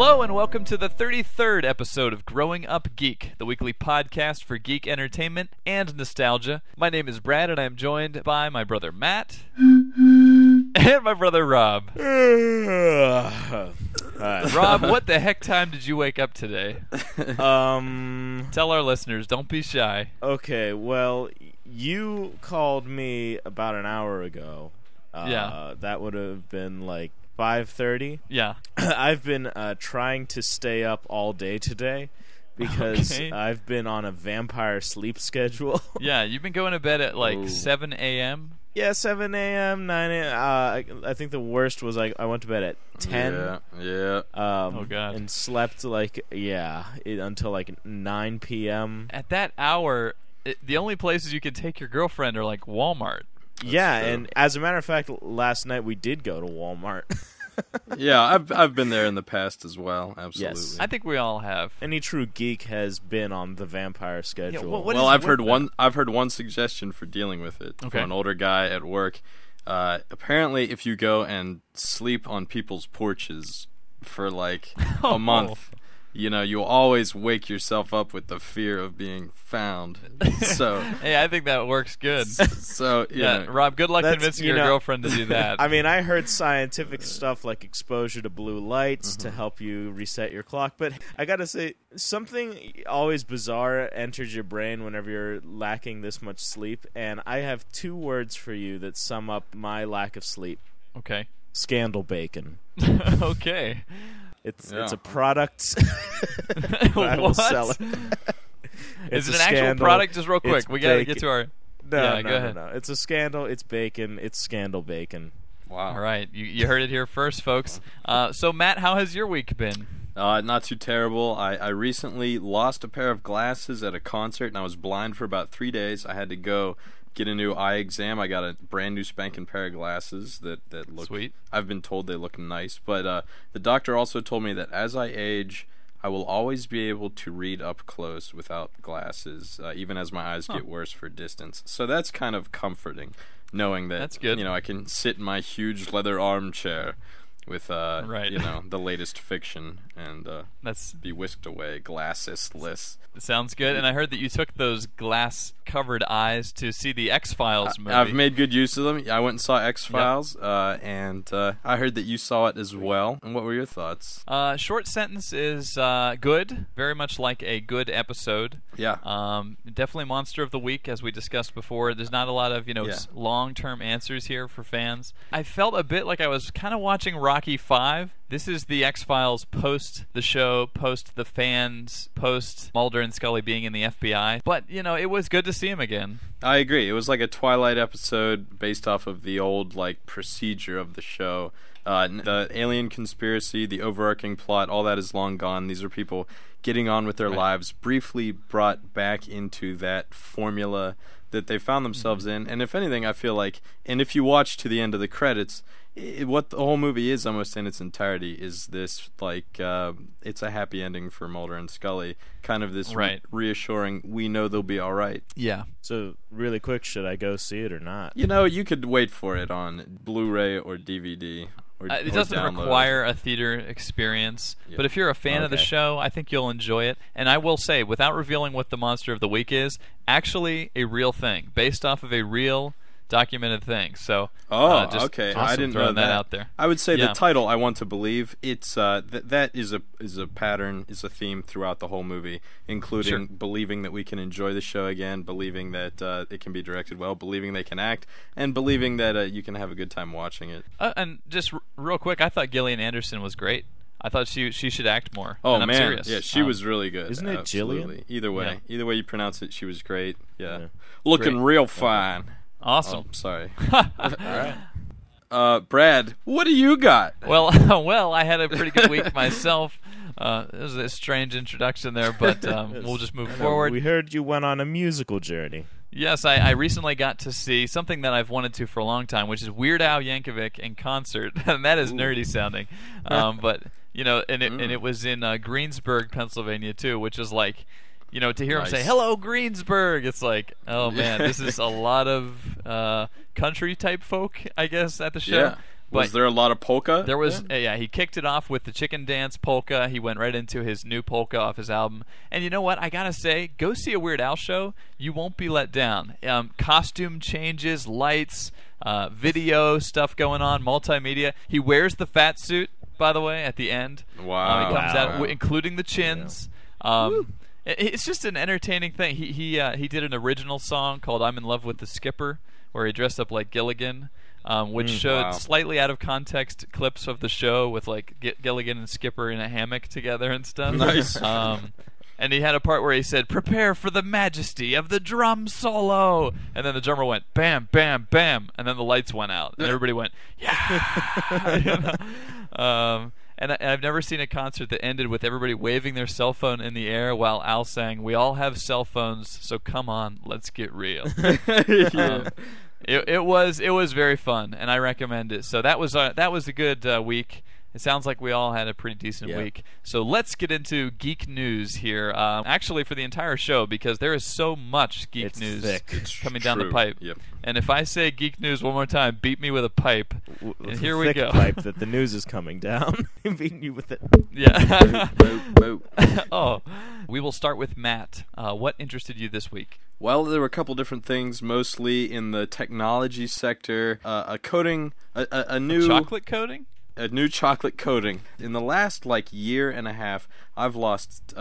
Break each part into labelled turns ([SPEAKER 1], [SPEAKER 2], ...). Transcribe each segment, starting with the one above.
[SPEAKER 1] Hello and welcome to the 33rd episode of Growing Up Geek, the weekly podcast for geek entertainment and nostalgia. My name is Brad and I am joined by my brother Matt and my brother Rob. Rob, what the heck time did you wake up today? Tell our listeners, don't be shy.
[SPEAKER 2] Okay, well, you called me about an hour ago.
[SPEAKER 1] Yeah.
[SPEAKER 2] That would have been like 5:30.
[SPEAKER 1] Yeah.
[SPEAKER 2] I've been trying to stay up all day today because
[SPEAKER 1] Okay.
[SPEAKER 2] I've been on a vampire sleep schedule.
[SPEAKER 1] Yeah, you've been going to bed at like 7 a.m.?
[SPEAKER 2] Yeah, 7 a.m., 9 a.m. I think the worst was I went to bed at 10.
[SPEAKER 3] Yeah.
[SPEAKER 1] Oh, God.
[SPEAKER 2] And slept until like 9 p.m.
[SPEAKER 1] At that hour, the only places you can take your girlfriend are like Walmart.
[SPEAKER 2] Yeah,
[SPEAKER 3] true.
[SPEAKER 2] and as a matter of fact, last night we did go to Walmart.
[SPEAKER 3] Yeah, I've been there in the past as well. Absolutely.
[SPEAKER 2] Yes.
[SPEAKER 1] I think we all have.
[SPEAKER 2] Any true geek has been on the vampire schedule.
[SPEAKER 1] what
[SPEAKER 3] Well,
[SPEAKER 1] is
[SPEAKER 3] I've
[SPEAKER 1] with
[SPEAKER 3] heard
[SPEAKER 1] that?
[SPEAKER 3] I've heard one suggestion for dealing with it
[SPEAKER 1] Okay.
[SPEAKER 3] from an older guy at work. Apparently, if you go and sleep on people's porches for like
[SPEAKER 1] Oh.
[SPEAKER 3] a month, you'll always wake yourself up with the fear of being found. So,
[SPEAKER 1] Hey, I think that works good.
[SPEAKER 3] yeah.
[SPEAKER 1] Rob, good luck
[SPEAKER 2] That's-
[SPEAKER 1] convincing
[SPEAKER 2] you
[SPEAKER 1] your
[SPEAKER 2] know-
[SPEAKER 1] girlfriend to do that.
[SPEAKER 2] I mean, I heard scientific stuff like exposure to blue lights
[SPEAKER 1] Mm-hmm.
[SPEAKER 2] to help you reset your clock, but I gotta say, something always bizarre enters your brain whenever you're lacking this much sleep, and I have two words for you that sum up my lack of sleep.
[SPEAKER 1] Okay.
[SPEAKER 2] Scandal bacon.
[SPEAKER 1] Okay.
[SPEAKER 2] It's
[SPEAKER 3] Yeah.
[SPEAKER 2] a product. I will
[SPEAKER 1] What?
[SPEAKER 2] sell it.
[SPEAKER 1] Is
[SPEAKER 2] It's
[SPEAKER 1] it
[SPEAKER 2] a
[SPEAKER 1] an actual
[SPEAKER 2] scandal.
[SPEAKER 1] product? Just real quick.
[SPEAKER 2] It's
[SPEAKER 1] We got to
[SPEAKER 2] bacon.
[SPEAKER 1] get to our...
[SPEAKER 2] No,
[SPEAKER 1] Yeah,
[SPEAKER 2] no,
[SPEAKER 1] go ahead.
[SPEAKER 2] no. It's a scandal. It's bacon. It's scandal bacon.
[SPEAKER 3] Wow.
[SPEAKER 1] All right. You heard it here first, folks. So, Matt, how has your week been?
[SPEAKER 3] Not too terrible. I recently lost a pair of glasses at a concert, and I was blind for about 3 days. I had to go get a new eye exam. I got a brand new spanking pair of glasses that look...
[SPEAKER 1] Sweet.
[SPEAKER 3] I've been told they look nice. But the doctor also told me that as I age, I will always be able to read up close without glasses, even as my eyes get worse for distance. So that's kind of comforting, knowing that
[SPEAKER 1] That's good.
[SPEAKER 3] I can sit in my huge leather armchair with
[SPEAKER 1] Right.
[SPEAKER 3] the latest fiction and
[SPEAKER 1] That's
[SPEAKER 3] be whisked away glassesless.
[SPEAKER 1] sounds good. And I heard that you took those glass-covered eyes to see the X-Files movie.
[SPEAKER 3] I've made good use of them. I went and saw X-Files, and I heard that you saw it as well. And what were your thoughts?
[SPEAKER 1] Short sentence is good. Very much like a good episode.
[SPEAKER 3] Yeah.
[SPEAKER 1] Definitely Monster of the Week, as we discussed before. There's not a lot of,
[SPEAKER 3] Yeah.
[SPEAKER 1] long-term answers here for fans. I felt a bit like I was kind of watching Rocky V. This is the X-Files post the show, post the fans, post Mulder and Scully being in the FBI. But, it was good to see him again.
[SPEAKER 3] I agree. It was like a Twilight episode based off of the old procedure of the show. The alien conspiracy, the overarching plot, all that is long gone. These are people getting on with their
[SPEAKER 1] Right.
[SPEAKER 3] lives, briefly brought back into that formula that they found themselves in. And if anything, I feel like, and if you watch to the end of the credits, what the whole movie is almost in its entirety is this it's a happy ending for Mulder and Scully, kind of this
[SPEAKER 1] Right.
[SPEAKER 3] reassuring, we know they'll be all right.
[SPEAKER 1] Yeah.
[SPEAKER 2] So, really quick, should I go see it or not?
[SPEAKER 3] You could wait for it on Blu-ray or DVD.
[SPEAKER 1] It doesn't
[SPEAKER 3] download.
[SPEAKER 1] require a theater experience,
[SPEAKER 3] Yeah.
[SPEAKER 1] but if you're a fan of the
[SPEAKER 2] Okay.
[SPEAKER 1] show, I think you'll enjoy it. And I will say, without revealing what the Monster of the Week is, actually a real thing, based off of a real documented thing. So, just
[SPEAKER 3] okay.
[SPEAKER 1] awesome
[SPEAKER 3] I didn't know
[SPEAKER 1] throwing
[SPEAKER 3] that.
[SPEAKER 1] out there.
[SPEAKER 3] I would say
[SPEAKER 1] Yeah.
[SPEAKER 3] the title, I Want to Believe, it's that is a pattern, is a theme throughout the whole movie, including
[SPEAKER 1] Sure.
[SPEAKER 3] believing that we can enjoy the show again, believing that it can be directed well, believing they can act, and believing that you can have a good time watching it.
[SPEAKER 1] And just real quick, I thought Gillian Anderson was great. I thought she should act more.
[SPEAKER 3] Oh
[SPEAKER 1] and I'm
[SPEAKER 3] man,
[SPEAKER 1] serious.
[SPEAKER 3] yeah, she was really good.
[SPEAKER 2] Isn't it
[SPEAKER 3] Absolutely.
[SPEAKER 2] Jillian?
[SPEAKER 3] Either way you pronounce it, she was great. Yeah,
[SPEAKER 2] Yeah.
[SPEAKER 3] looking
[SPEAKER 1] Great.
[SPEAKER 3] real fine.
[SPEAKER 1] awesome.
[SPEAKER 3] Oh, sorry.
[SPEAKER 2] All right.
[SPEAKER 3] Brad, what do you got?
[SPEAKER 1] Well, well, I had a pretty good week myself. It was a strange introduction there, but we'll just move forward.
[SPEAKER 2] We heard you went on a musical journey.
[SPEAKER 1] Yes, I recently got to see something that I've wanted to for a long time, which is Weird Al Yankovic in concert, and that is nerdy sounding. But and it was in Greensburg, Pennsylvania too, which is like, to hear him say
[SPEAKER 3] Nice.
[SPEAKER 1] "Hello, Greensburg," it's like, oh man, this is a lot of country type folk, I guess, at the show.
[SPEAKER 3] Was there a lot of polka?
[SPEAKER 1] There was, yeah. He kicked it off with the chicken dance polka. He went right into his new polka off his album. And you know what? I gotta say, go see a Weird Al show. You won't be let down. Costume changes, lights, video stuff going on, multimedia. He wears the fat suit, by the way, at the end.
[SPEAKER 3] Wow.
[SPEAKER 1] He comes out, including the chins. Yeah. It's just an entertaining thing. He did an original song called "I'm in Love with the Skipper," where he dressed up like Gilligan. Which showed slightly out of context clips of the show with like Gilligan and Skipper in a hammock together and stuff.
[SPEAKER 3] Nice.
[SPEAKER 1] And he had a part where he said, "Prepare for the majesty of the drum solo," and then the drummer went bam, bam, bam, and then the lights went out, and everybody went, "Yeah!" And I've never seen a concert that ended with everybody waving their cell phone in the air while Al sang, "We all have cell phones, so come on, let's get real." It was very fun, and I recommend it. So that was a good week. It sounds like we all had a pretty decent week. So let's get into geek news here. Actually, for the entire show, because there is so much geek news coming down the pipe.
[SPEAKER 3] Yep.
[SPEAKER 1] And if I say geek news one more time, beat me with a pipe. And here we go.
[SPEAKER 2] Pipe that the news is coming down. Beating you with it.
[SPEAKER 1] Yeah.
[SPEAKER 3] Boop.
[SPEAKER 1] Oh, we will start with Matt. What interested you this week?
[SPEAKER 3] Well, there were a couple different things, mostly in the technology sector. A coating, a new
[SPEAKER 1] chocolate coating.
[SPEAKER 3] A new chocolate coating. In the last year and a half, I've lost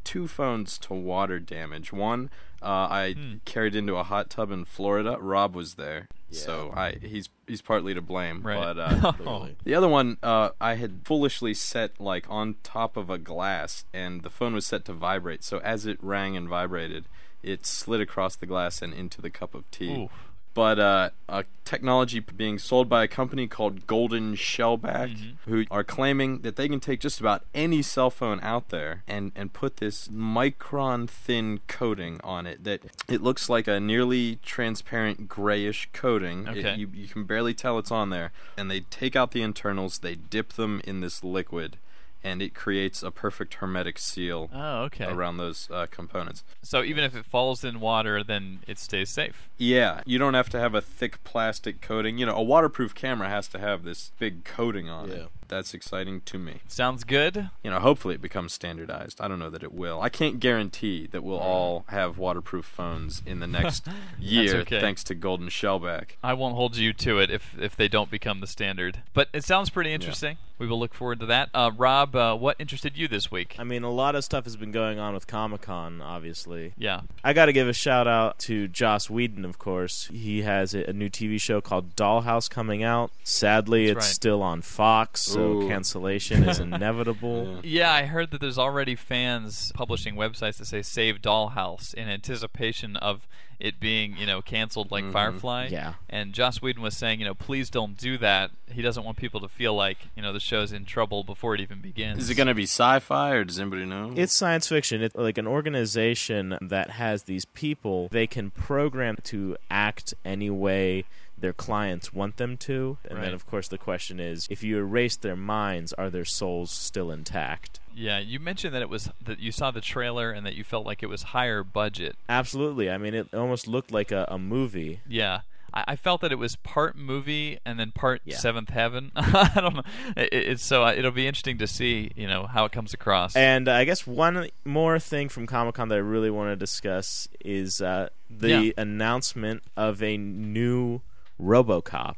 [SPEAKER 3] 2 phones to water damage. One, I carried into a hot tub in Florida. Rob was there, so he's partly to blame.
[SPEAKER 1] Right.
[SPEAKER 3] But the other one, I had foolishly set on top of a glass, and the phone was set to vibrate. So as it rang and vibrated, it slid across the glass and into the cup of tea.
[SPEAKER 1] Ooh.
[SPEAKER 3] But a technology being sold by a company called Golden Shellback, who are claiming that they can take just about any cell phone out there and put this micron-thin coating on it that it looks like a nearly transparent grayish coating.
[SPEAKER 1] Okay.
[SPEAKER 3] You can barely tell it's on there. And they take out the internals, they dip them in this liquid, and it creates a perfect hermetic seal around those components.
[SPEAKER 1] So even if it falls in water, then it stays safe.
[SPEAKER 3] Yeah, you don't have to have a thick plastic coating. A waterproof camera has to have this big coating on it. That's exciting to me.
[SPEAKER 1] Sounds good.
[SPEAKER 3] Hopefully it becomes standardized. I don't know that it will. I can't guarantee that we'll all have waterproof phones in the next year, thanks to Golden Shellback.
[SPEAKER 1] I won't hold you to it if they don't become the standard. But it sounds pretty interesting. Yeah. We will look forward to that. Rob, what interested you this week?
[SPEAKER 2] I mean, a lot of stuff has been going on with Comic-Con, obviously.
[SPEAKER 1] Yeah.
[SPEAKER 2] I got to give a shout-out to Joss Whedon, of course. He has a new TV show called Dollhouse coming out. Sadly, it's still on Fox, so cancellation is inevitable.
[SPEAKER 1] Yeah, I heard that there's already fans publishing websites that say "Save Dollhouse" in anticipation of it being, canceled like Firefly.
[SPEAKER 2] Yeah.
[SPEAKER 1] And Joss Whedon was saying, please don't do that. He doesn't want people to feel like, the show's in trouble before it even begins.
[SPEAKER 3] Is it going to be sci-fi, or does anybody know?
[SPEAKER 2] It's science fiction. It's like an organization that has these people. They can program to act any way their clients want them to. And then, of course, the question is, if you erase their minds, are their souls still intact?
[SPEAKER 1] Yeah, you mentioned that you saw the trailer and that you felt like it was higher budget.
[SPEAKER 2] Absolutely. I mean, it almost looked like a movie.
[SPEAKER 1] Yeah. I felt that it was part movie and then part Seventh Heaven. I don't know. So it'll be interesting to see, how it comes across.
[SPEAKER 2] And I guess one more thing from Comic-Con that I really want to discuss is the announcement of a new RoboCop.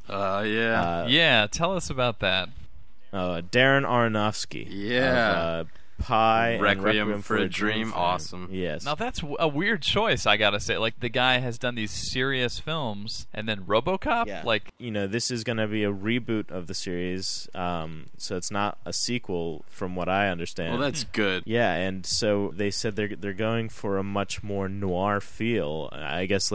[SPEAKER 1] Yeah, tell us about that.
[SPEAKER 2] Darren Aronofsky. Of Pi and
[SPEAKER 3] Requiem for a Dream. Awesome.
[SPEAKER 2] Yes.
[SPEAKER 1] Now that's a weird choice, I gotta say. Like, the guy has done these serious films, and then RoboCop.
[SPEAKER 2] Yeah. This is going to be a reboot of the series, so it's not a sequel, from what I understand.
[SPEAKER 3] Well, that's good.
[SPEAKER 2] Yeah, and so they said they're going for a much more noir feel. I guess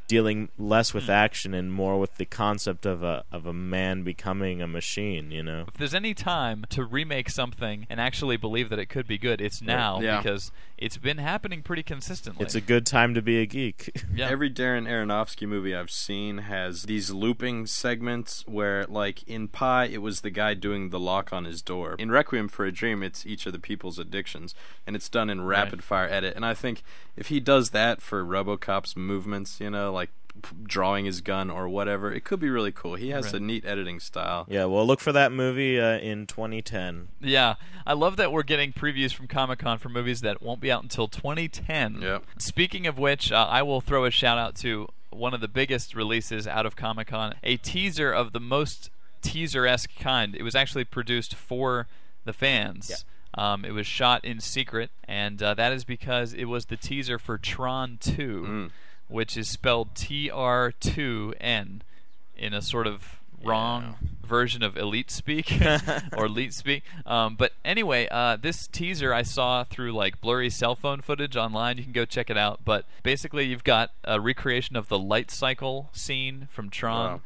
[SPEAKER 2] dealing less with action and more with the concept of a man becoming a machine,
[SPEAKER 1] If there's any time to remake something and actually believe that it could be good, it's now, because it's been happening pretty consistently.
[SPEAKER 2] It's a good time to be a geek.
[SPEAKER 1] Yeah.
[SPEAKER 3] Every Darren Aronofsky movie I've seen has these looping segments where, in Pi, it was the guy doing the lock on his door. In Requiem for a Dream, it's each of the people's addictions, and it's done in rapid-fire edit. And I think if he does that for RoboCop's movements, like drawing his gun or whatever. It could be really cool. He has
[SPEAKER 1] Right.
[SPEAKER 3] a neat editing style.
[SPEAKER 2] Yeah, well, look for that movie in 2010.
[SPEAKER 1] Yeah, I love that we're getting previews from Comic-Con for movies that won't be out until 2010.
[SPEAKER 3] Yep.
[SPEAKER 1] Speaking of which, I will throw a shout out to one of the biggest releases out of Comic-Con, a teaser of the most teaser-esque kind. It was actually produced for the fans.
[SPEAKER 2] Yeah.
[SPEAKER 1] It was shot in secret, and that is because it was the teaser for Tron 2, which is spelled TR2N in a sort of wrong version of Elite Speak or Elite Speak. But anyway, this teaser I saw through like blurry cell phone footage online. You can go check it out. But basically, you've got a recreation of the light cycle scene from Tron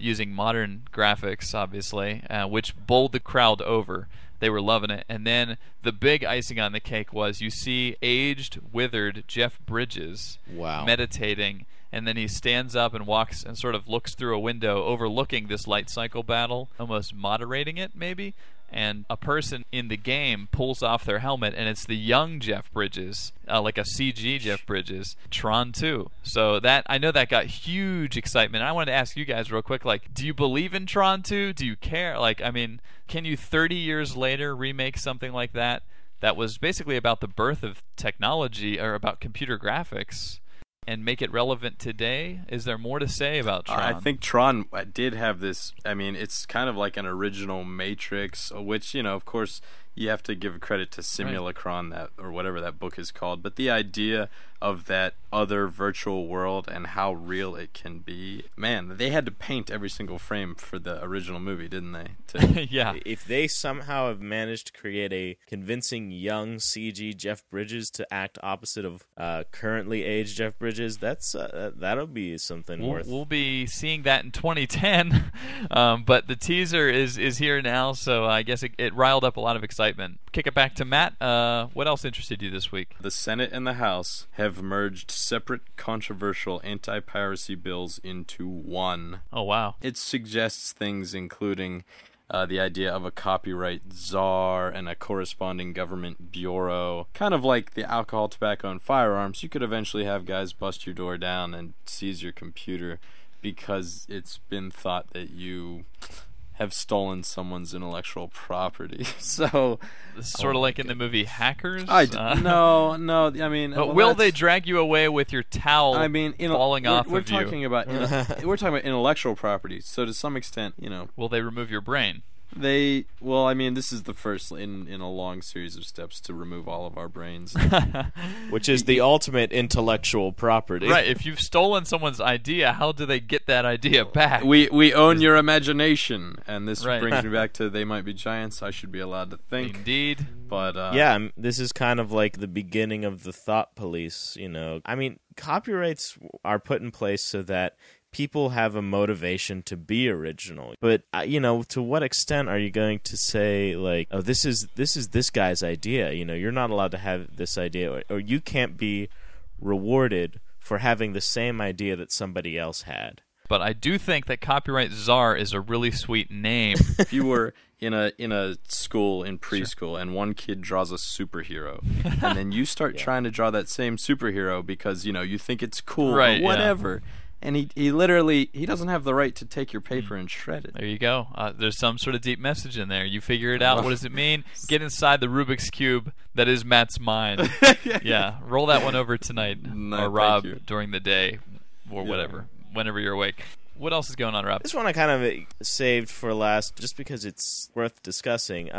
[SPEAKER 1] using modern graphics, obviously, which bowled the crowd over. They were loving it. And then the big icing on the cake was you see aged, withered Jeff Bridges meditating, and then he stands up and walks and sort of looks through a window overlooking this light cycle battle, almost moderating it maybe. And a person in the game pulls off their helmet, and it's the young Jeff Bridges, like a CG Jeff Bridges, Tron 2. So that I know that got huge excitement. I wanted to ask you guys real quick, like, do you believe in Tron 2? Do you care? Like, I mean, can you 30 years later remake something like that that was basically about the birth of technology or about computer graphics and make it relevant today? Is there more to say about Tron?
[SPEAKER 3] I think Tron did have this. I mean, it's kind of like an original Matrix, which, you know, of course, you have to give credit to Simulacron, that or whatever that book is called. But the idea of that other virtual world and how real it can be, man, they had to paint every single frame for the original movie, didn't they?
[SPEAKER 1] Yeah.
[SPEAKER 2] If they somehow have managed to create a convincing young CG Jeff Bridges to act opposite of currently aged Jeff Bridges, that'll be something worth.
[SPEAKER 1] We'll be seeing that in 2010, but the teaser is here now, so I guess it riled up a lot of excitement. Kick it back to Matt. What else interested you this week?
[SPEAKER 3] The Senate and the House have merged separate controversial anti-piracy bills into one.
[SPEAKER 1] Oh, wow.
[SPEAKER 3] It suggests things including the idea of a copyright czar and a corresponding government bureau. Kind of like the alcohol, tobacco, and firearms. You could eventually have guys bust your door down and seize your computer because it's been thought that you have stolen someone's intellectual property. So,
[SPEAKER 1] sort of like in the movie Hackers?
[SPEAKER 3] No. I mean,
[SPEAKER 1] but will they drag you away with your towel falling off
[SPEAKER 3] we're
[SPEAKER 1] of you?
[SPEAKER 3] talking about we're talking about intellectual property. So to some extent, you know,
[SPEAKER 1] will they remove your brain?
[SPEAKER 3] Well, I mean, this is the first in a long series of steps to remove all of our brains.
[SPEAKER 2] Which is the ultimate intellectual property.
[SPEAKER 1] Right, if you've stolen someone's idea, how do they get that idea back?
[SPEAKER 3] We own your imagination, and this brings me back to They Might Be Giants. I should be allowed to think.
[SPEAKER 1] Indeed.
[SPEAKER 3] But
[SPEAKER 2] yeah, this is kind of like the beginning of the thought police, you know. I mean, copyrights are put in place so that people have a motivation to be original. But, you know, to what extent are you going to say, like, oh, this is this guy's idea? You know, you're not allowed to have this idea, or you can't be rewarded for having the same idea that somebody else had.
[SPEAKER 1] But I do think that Copyright Czar is a really sweet name.
[SPEAKER 3] If you were in a school in preschool and one kid draws a superhero, and then you start trying to draw that same superhero because, you know, you think it's cool or whatever. Yeah. And he literally doesn't have the right to take your paper and shred it.
[SPEAKER 1] There you go. There's some sort of deep message in there. You figure it out. What does it mean? Get inside the Rubik's Cube that is Matt's mind. Yeah. Roll that one over tonight. Or Rob during the day or whatever. Whenever you're awake. What else is going on, Rob?
[SPEAKER 2] This one I kind of saved for last just because it's worth discussing.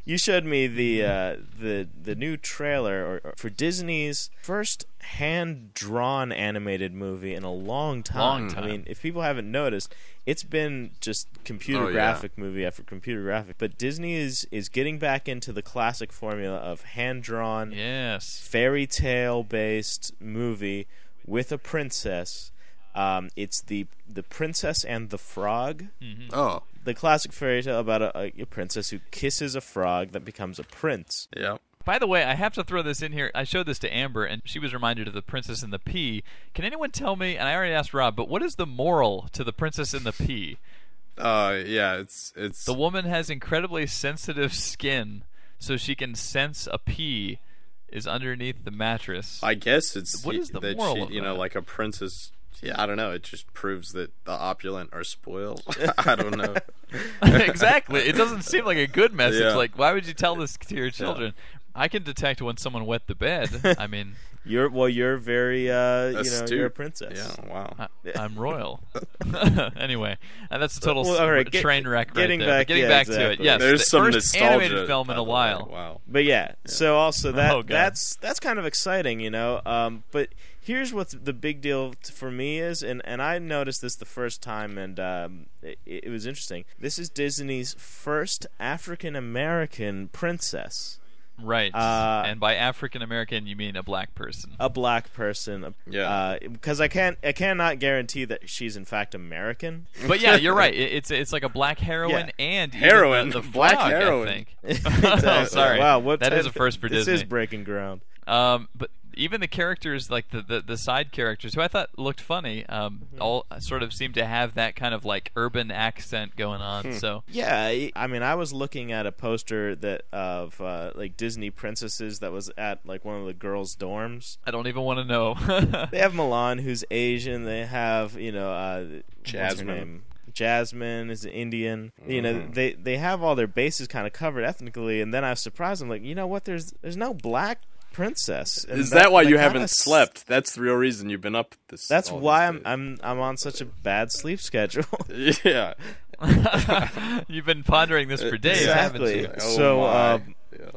[SPEAKER 2] You showed me the new trailer for Disney's first hand-drawn animated movie in a long time. I mean, if people haven't noticed, it's been just computer graphic movie after computer graphic. But Disney is getting back into the classic formula of hand-drawn, fairy tale-based movie with a princess. It's the Princess and the Frog.
[SPEAKER 1] Mm-hmm.
[SPEAKER 3] Oh,
[SPEAKER 2] the classic fairy tale about a princess who kisses a frog that becomes a prince.
[SPEAKER 3] Yeah.
[SPEAKER 1] By the way, I have to throw this in here. I showed this to Amber, and she was reminded of the Princess and the Pea. Can anyone tell me? And I already asked Rob, but what is the moral to the Princess and the Pea?
[SPEAKER 3] Yeah, it's
[SPEAKER 1] the woman has incredibly sensitive skin, so she can sense a pea is underneath the mattress.
[SPEAKER 3] I guess it's
[SPEAKER 1] what is the moral of
[SPEAKER 3] you know,
[SPEAKER 1] that?
[SPEAKER 3] like a princess. Yeah, I don't know. It just proves that the opulent are spoiled. I don't know.
[SPEAKER 1] Exactly. It doesn't seem like a good message.
[SPEAKER 3] Yeah.
[SPEAKER 1] Like, why would you tell this to your children? I can detect when someone wet the bed. I mean,
[SPEAKER 2] You're very
[SPEAKER 3] Astute.
[SPEAKER 2] you're a princess.
[SPEAKER 3] Yeah, wow.
[SPEAKER 1] I'm royal. Anyway, that's a total
[SPEAKER 2] Well, all right,
[SPEAKER 1] train wreck right
[SPEAKER 2] getting
[SPEAKER 1] there.
[SPEAKER 2] back-
[SPEAKER 1] But getting
[SPEAKER 2] yeah,
[SPEAKER 1] back to it,
[SPEAKER 2] exactly.
[SPEAKER 1] yes,
[SPEAKER 3] There's
[SPEAKER 1] the
[SPEAKER 3] some
[SPEAKER 1] first
[SPEAKER 3] nostalgia.
[SPEAKER 1] animated film in
[SPEAKER 3] by
[SPEAKER 1] a
[SPEAKER 3] the
[SPEAKER 1] while.
[SPEAKER 3] way. Wow.
[SPEAKER 2] But yeah, so also that
[SPEAKER 1] Oh, God.
[SPEAKER 2] that's kind of exciting, you know. But here's what the big deal for me is, and I noticed this the first time, and it was interesting. This is Disney's first African American princess.
[SPEAKER 1] Right. And by African American, you mean a black person.
[SPEAKER 2] A black person.
[SPEAKER 3] Yeah.
[SPEAKER 2] Because I cannot guarantee that she's in fact American.
[SPEAKER 1] But yeah, you're right. It's like a black heroine
[SPEAKER 2] Yeah.
[SPEAKER 1] and
[SPEAKER 3] Heroine.
[SPEAKER 1] even the
[SPEAKER 3] Black
[SPEAKER 1] frog,
[SPEAKER 3] heroine.
[SPEAKER 1] I think.
[SPEAKER 2] Exactly.
[SPEAKER 1] Oh, sorry.
[SPEAKER 2] Wow,
[SPEAKER 1] that is a first for
[SPEAKER 2] this
[SPEAKER 1] Disney.
[SPEAKER 2] is breaking ground.
[SPEAKER 1] But even the characters, like the side characters, who I thought looked funny, all sort of seem to have that kind of like urban accent going on. So
[SPEAKER 2] Yeah, I mean, I was looking at a poster that of like Disney princesses that was at like one of the girls' dorms.
[SPEAKER 1] I don't even want to know.
[SPEAKER 2] They have Milan, who's Asian. They have what's her
[SPEAKER 3] Jasmine.
[SPEAKER 2] name? Jasmine is Indian. You know, they have all their bases kind of covered ethnically. And then I was surprised. I'm like, you know what? There's no black princess. And
[SPEAKER 3] Is that why you
[SPEAKER 2] kinda
[SPEAKER 3] haven't slept? That's the real reason you've been up this.
[SPEAKER 2] That's
[SPEAKER 3] all
[SPEAKER 2] why
[SPEAKER 3] these
[SPEAKER 2] I'm on such a bad sleep schedule.
[SPEAKER 3] days. Yeah.
[SPEAKER 1] You've been pondering this for days,
[SPEAKER 2] Exactly.
[SPEAKER 1] haven't you?
[SPEAKER 3] Oh
[SPEAKER 2] So,
[SPEAKER 3] my. Yeah.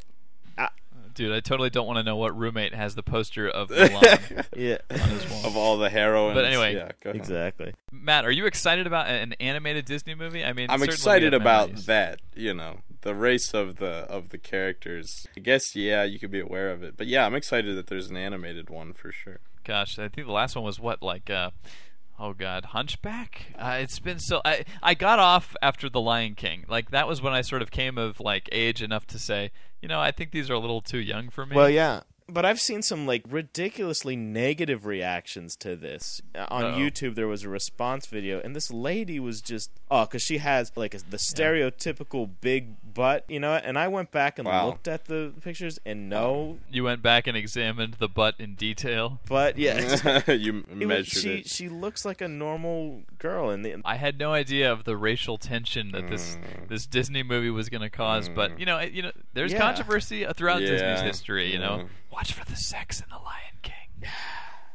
[SPEAKER 1] Dude, I totally don't want to know what roommate has the poster of Milan
[SPEAKER 2] Yeah,
[SPEAKER 1] on his wall.
[SPEAKER 3] Of all the heroines.
[SPEAKER 1] But anyway.
[SPEAKER 3] yeah, go ahead.
[SPEAKER 2] exactly.
[SPEAKER 1] Matt, are you excited about an animated Disney movie? I mean,
[SPEAKER 3] I'm
[SPEAKER 1] certainly we
[SPEAKER 3] excited
[SPEAKER 1] have
[SPEAKER 3] about
[SPEAKER 1] memories.
[SPEAKER 3] that. You know, the race of the characters. I guess you could be aware of it, but yeah, I'm excited that there's an animated one for sure.
[SPEAKER 1] Gosh, I think the last one was what, like, oh God, Hunchback? It's been so... I got off after The Lion King. Like, that was when I sort of came of, like, age enough to say, you know, I think these are a little too young for me.
[SPEAKER 2] Well, yeah. But I've seen some like ridiculously negative reactions to this. On
[SPEAKER 1] Uh-oh.
[SPEAKER 2] YouTube, there was a response video, and this lady was just because she has like the stereotypical big butt, you know. And I went back and
[SPEAKER 3] Wow.
[SPEAKER 2] looked at the pictures, and no,
[SPEAKER 1] You went back and examined the butt in detail.
[SPEAKER 2] but yeah,
[SPEAKER 3] You measured it.
[SPEAKER 2] she looks like a normal girl, and
[SPEAKER 1] I had no idea of the racial tension that this Disney movie was going to cause, but you know, there's
[SPEAKER 2] Yeah.
[SPEAKER 1] controversy throughout
[SPEAKER 3] Yeah.
[SPEAKER 1] Disney's history. You know,
[SPEAKER 3] Yeah.
[SPEAKER 1] watch for the sex in the Lion King.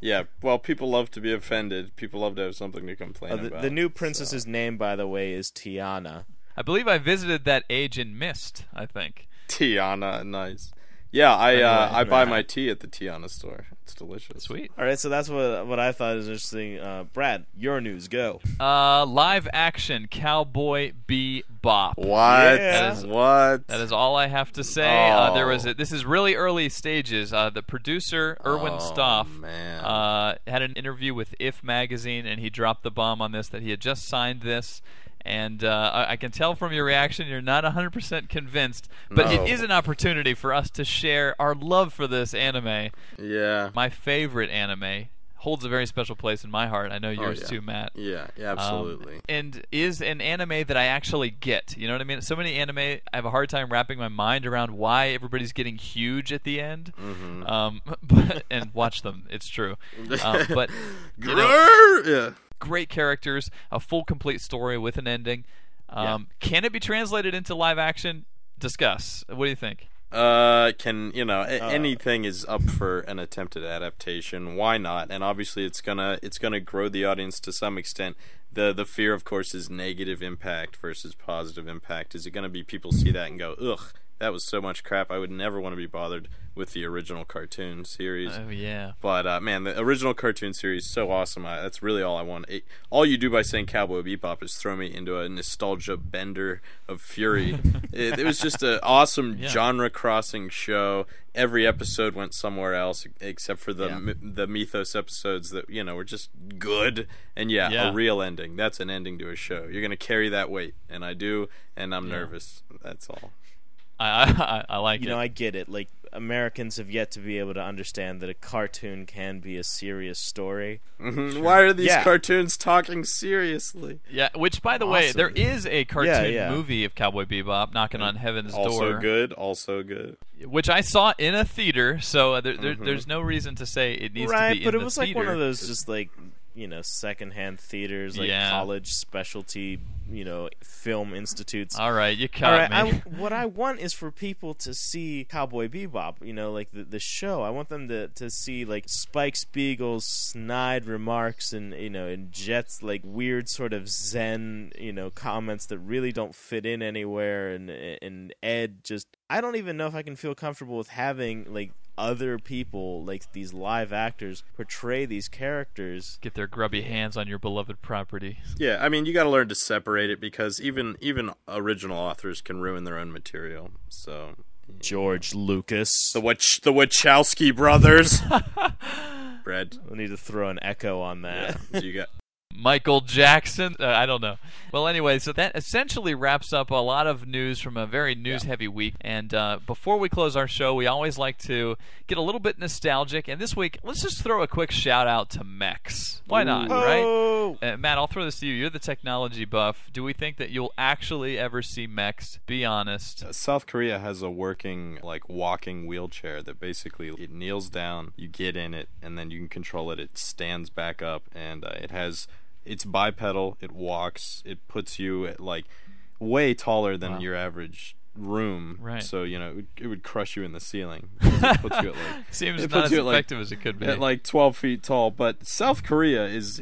[SPEAKER 3] Yeah, well, people love to be offended. People love to have something to complain about.
[SPEAKER 2] the new princess's name, by the way, is Tiana.
[SPEAKER 1] I believe I visited that age in Mist. I think.
[SPEAKER 3] Tiana, nice. Yeah, I buy my tea at the Tiana store. It's delicious.
[SPEAKER 1] Sweet.
[SPEAKER 2] All right, so that's what I thought is interesting. Brad, your news, go.
[SPEAKER 1] Live action Cowboy Bebop.
[SPEAKER 3] What?
[SPEAKER 2] Yeah.
[SPEAKER 3] What?
[SPEAKER 1] That is all I have to say.
[SPEAKER 3] Oh.
[SPEAKER 1] This is really early stages. The producer Erwin Stoff
[SPEAKER 3] man.
[SPEAKER 1] had an interview with If magazine, and he dropped the bomb on this that he had just signed this. And I can tell from your reaction you're not 100% convinced, but
[SPEAKER 3] No.
[SPEAKER 1] it is an opportunity for us to share our love for this anime.
[SPEAKER 3] Yeah.
[SPEAKER 1] My favorite anime holds a very special place in my heart. I know yours
[SPEAKER 3] yeah.
[SPEAKER 1] too, Matt.
[SPEAKER 3] Yeah, absolutely.
[SPEAKER 1] And is an anime that I actually get. You know what I mean? So many anime, I have a hard time wrapping my mind around why everybody's getting huge at the end. And watch them. It's true. But you know,
[SPEAKER 3] yeah.
[SPEAKER 1] great characters, a full complete story with an ending. Can it be translated into live action? Discuss. What do you think?
[SPEAKER 3] Anything is up for an attempted adaptation. Why not? And obviously it's gonna grow the audience to some extent. The fear, of course, is negative impact versus positive impact. Is it gonna be people see that and go, ugh, that was so much crap, I would never want to be bothered with the original cartoon series.
[SPEAKER 1] Oh, yeah.
[SPEAKER 3] But, man, the original cartoon series is so awesome. That's really all I want. All you do by saying Cowboy Bebop is throw me into a nostalgia bender of fury. It was just an awesome genre-crossing show. Every episode went somewhere else except for the Mythos episodes that, were just good. And, a real ending. That's an ending to a show. You're going to carry that weight. And I do, and I'm nervous. That's all.
[SPEAKER 1] I like it.
[SPEAKER 2] I get it. Like, Americans have yet to be able to understand that a cartoon can be a serious story.
[SPEAKER 3] Mm-hmm. Sure. Why are these cartoons talking seriously?
[SPEAKER 1] Yeah, which, by the way, there is a cartoon movie of Cowboy Bebop, Knocking on Heaven's Door.
[SPEAKER 3] Also good.
[SPEAKER 1] Which I saw in a theater, so there's no reason to say it needs to be in the theater.
[SPEAKER 2] Right, but it was like one of those just like secondhand theaters, like
[SPEAKER 1] Yeah.
[SPEAKER 2] college specialty, film institutes.
[SPEAKER 1] All right, you caught me.
[SPEAKER 2] What I want is for people to see Cowboy Bebop, like the show. I want them to see like Spike Spiegel's snide remarks and Jet's like weird sort of zen, comments that really don't fit in anywhere, and Ed just, I don't even know if I can feel comfortable with having like other people, like these live actors, portray these characters.
[SPEAKER 1] Get their grubby hands on your beloved property.
[SPEAKER 3] Yeah, I mean, you got to learn to separate it, because even original authors can ruin their own material. So
[SPEAKER 2] George Lucas.
[SPEAKER 3] the Wachowski brothers. Brad,
[SPEAKER 2] I need to throw an echo on that.
[SPEAKER 3] yeah. You got
[SPEAKER 1] Michael Jackson? I don't know. Well, anyway, so that essentially wraps up a lot of news from a very news-heavy week. And before we close our show, we always like to get a little bit nostalgic. And this week, let's just throw a quick shout-out to mechs. Why not,
[SPEAKER 2] Oh.
[SPEAKER 1] right? Matt, I'll throw this to you. You're the technology buff. Do we think that you'll actually ever see mechs? Be honest.
[SPEAKER 3] South Korea has a working, like, walking wheelchair that basically it kneels down, you get in it, and then you can control it. It stands back up, and it's bipedal, it walks, it puts you at, like, way taller than your average room.
[SPEAKER 1] Right.
[SPEAKER 3] So, it would crush you in the ceiling. It puts you at, like,
[SPEAKER 1] Seems
[SPEAKER 3] it
[SPEAKER 1] not
[SPEAKER 3] puts
[SPEAKER 1] as
[SPEAKER 3] you at, like,
[SPEAKER 1] effective as it could be.
[SPEAKER 3] at like 12 feet tall. But South Korea is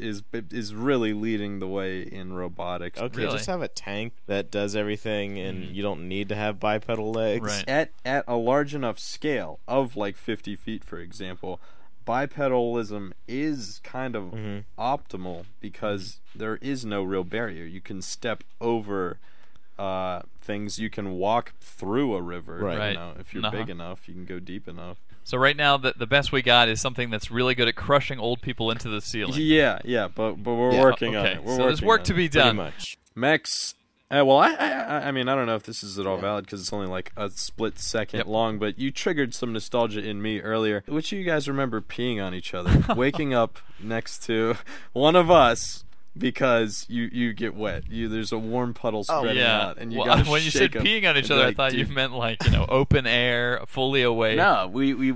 [SPEAKER 3] really leading the way in robotics.
[SPEAKER 2] Okay,
[SPEAKER 1] Really?
[SPEAKER 2] just have a tank that does everything, and you don't need to have bipedal legs.
[SPEAKER 1] Right.
[SPEAKER 3] At a large enough scale of like 50 feet, for example, bipedalism is kind of optimal, because there is no real barrier. You can step over things. You can walk through a river.
[SPEAKER 2] Right.
[SPEAKER 3] If you're big enough, you can go deep enough.
[SPEAKER 1] So right now, the best we got is something that's really good at crushing old people into the ceiling.
[SPEAKER 3] Yeah, but we're working on
[SPEAKER 1] Okay,
[SPEAKER 3] it. We're
[SPEAKER 1] so there's
[SPEAKER 3] working
[SPEAKER 1] work
[SPEAKER 3] on
[SPEAKER 1] to
[SPEAKER 3] it.
[SPEAKER 1] be
[SPEAKER 2] Pretty
[SPEAKER 1] done.
[SPEAKER 2] much.
[SPEAKER 3] Mechs. Well, I mean, I don't know if this is at all valid, because it's only like a split second long, but you triggered some nostalgia in me earlier. Which of you guys remember peeing on each other? Waking up next to one of us because you get wet. There's a warm puddle spreading out, and you gotta
[SPEAKER 1] when you said
[SPEAKER 3] shake 'em
[SPEAKER 1] peeing on each
[SPEAKER 3] and be
[SPEAKER 1] other, I
[SPEAKER 3] like,
[SPEAKER 1] thought you
[SPEAKER 3] "Dude."
[SPEAKER 1] meant like open air, fully awake.
[SPEAKER 3] No, we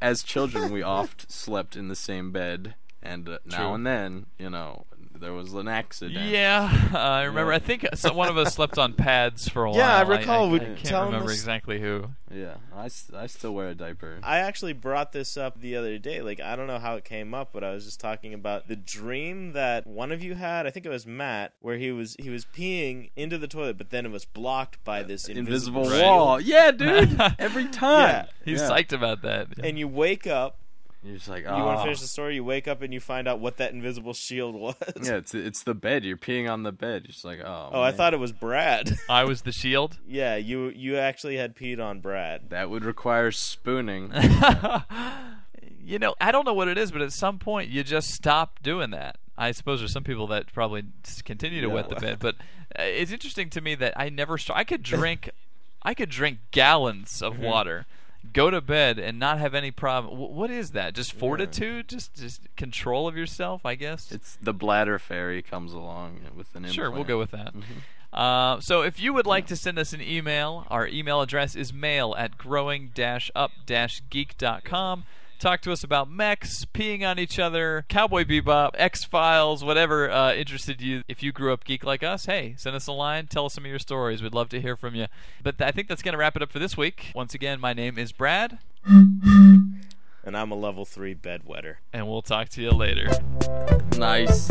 [SPEAKER 3] as children we oft slept in the same bed, and now and then there was an accident.
[SPEAKER 1] Yeah, I remember. I think one of us slept on pads for a while.
[SPEAKER 2] Yeah, I recall.
[SPEAKER 1] I can't
[SPEAKER 2] telling
[SPEAKER 1] remember
[SPEAKER 2] this-
[SPEAKER 1] exactly who.
[SPEAKER 3] Yeah, I still wear a diaper.
[SPEAKER 2] I actually brought this up the other day. Like, I don't know how it came up, but I was just talking about the dream that one of you had. I think it was Matt, where he was peeing into the toilet, but then it was blocked by this invisible
[SPEAKER 3] wall.
[SPEAKER 2] shield.
[SPEAKER 3] Yeah, dude. Every time.
[SPEAKER 2] Yeah.
[SPEAKER 1] He's psyched about that.
[SPEAKER 2] And you wake up.
[SPEAKER 3] You're just like,
[SPEAKER 2] You want to finish the story? You wake up and you find out what that invisible shield was.
[SPEAKER 3] Yeah, it's the bed. You're peeing on the bed. You're just like, oh.
[SPEAKER 2] Oh, I thought it was Brad.
[SPEAKER 1] I was the shield.
[SPEAKER 2] Yeah, you actually had peed on Brad.
[SPEAKER 3] That would require spooning.
[SPEAKER 1] I don't know what it is, but at some point you just stop doing that. I suppose there's some people that probably continue to wet the bed, but it's interesting to me that I never. I could drink gallons of water, go to bed, and not have any problem. What is that? Just fortitude? Just control of yourself, I guess.
[SPEAKER 3] It's the bladder fairy comes along with an implant.
[SPEAKER 1] Sure, we'll go with that. So if you would like to send us an email, our email address is mail@growing-up-geek.com. Talk to us about mechs, peeing on each other, Cowboy Bebop, X-Files, whatever interested you. If you grew up geek like us, hey, send us a line. Tell us some of your stories. We'd love to hear from you. But I think that's going to wrap it up for this week. Once again, my name is Brad.
[SPEAKER 2] And I'm a level 3 bedwetter.
[SPEAKER 1] And we'll talk to you later.
[SPEAKER 3] Nice.